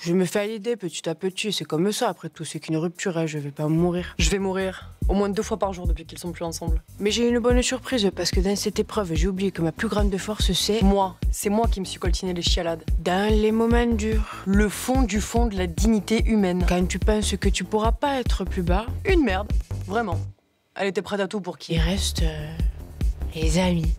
Je me fais à l'idée petit à petit, c'est comme ça. Après tout, c'est qu'une rupture, hein. Je vais pas mourir. Je vais mourir. Au moins 2 fois par jour depuis qu'ils sont plus ensemble. Mais j'ai une bonne surprise parce que dans cette épreuve, j'ai oublié que ma plus grande force, c'est Moi. C'est moi qui me suis coltiné les chialades. dans les moments durs. Le fond du fond de la dignité humaine. Quand tu penses que tu pourras pas être plus bas, Une merde. Vraiment. Elle était prête à tout pour qui? il reste les amis.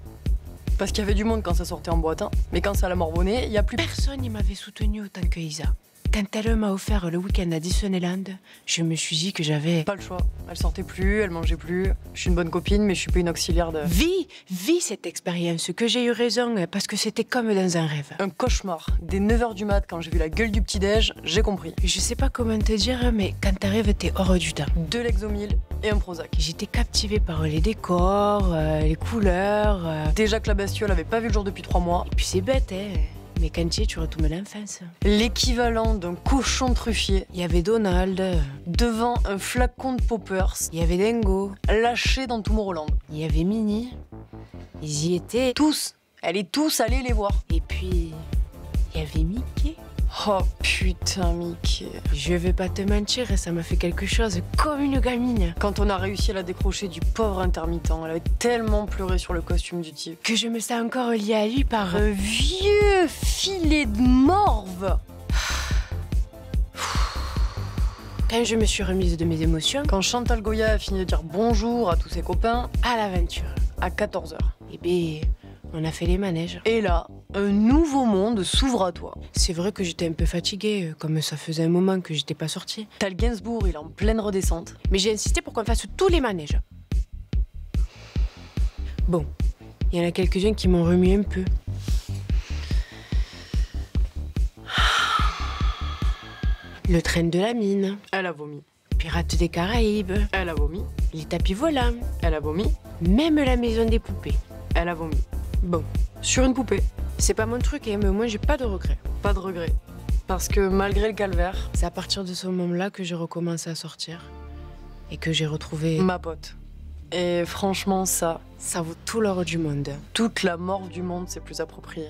Parce qu'il y avait du monde quand ça sortait en boîte, hein. Mais quand ça l'a morbonné, il y a plus... Personne ne m'avait soutenu autant que Isa. Quand elle m'a offert le week-end à Disneyland, je me suis dit que j'avais... Pas le choix. Elle sortait plus, elle mangeait plus. Je suis une bonne copine, mais je suis pas une auxiliaire de... Vis cette expérience, que j'ai eu raison, parce que c'était comme dans un rêve. Un cauchemar. Dès 9h du mat, quand j'ai vu la gueule du petit-déj, j'ai compris. Je sais pas comment te dire, mais quand t'arrives, t'es hors du temps. 2 Lexomil et un Prozac. J'étais captivée par les décors, les couleurs. Déjà que la bestiole avait pas vu le jour depuis 3 mois. Et puis c'est bête, hein. Mais quand tu y es, tu retombes l'enfance. L'équivalent d'un cochon truffier. Il y avait Donald, Devant un flacon de poppers. il y avait Dingo, Lâché dans Tomorrowland. il y avait Minnie. Ils y étaient. Tous. Elle est tous allée les voir. Et puis, il y avait Mickey. Oh putain, Mickey. Je vais pas te mentir, ça m'a fait quelque chose comme une gamine. Quand on a réussi à la décrocher du pauvre intermittent, elle avait tellement pleuré sur le costume du type. Que je me sens encore liée à lui par... Un vieux filet de morve. Quand je me suis remise de mes émotions, Quand Chantal Goya a fini de dire bonjour à tous ses copains, à l'aventure. à 14h. Eh bien, on a fait les manèges. Et là, un nouveau monde s'ouvre à toi. C'est vrai que j'étais un peu fatiguée, comme ça faisait un moment que j'étais pas sortie. T'as le Gainsbourg, il est en pleine redescente. Mais j'ai insisté pour qu'on fasse tous les manèges. Bon, il y en a quelques-uns qui m'ont remué un peu. Le train de la mine, Elle a vomi. Pirates des Caraïbes, Elle a vomi. les tapis volants, Elle a vomi. même la maison des poupées. Elle a vomi. Bon, Sur une poupée. c'est pas mon truc, hein, mais au moins j'ai pas de regrets. Pas de regret. Parce que malgré le calvaire, C'est à partir de ce moment-là que j'ai recommencé à sortir. Et que j'ai retrouvé... ma pote. Et franchement, ça, Ça vaut tout l'or du monde. toute la mort du monde, c'est plus approprié.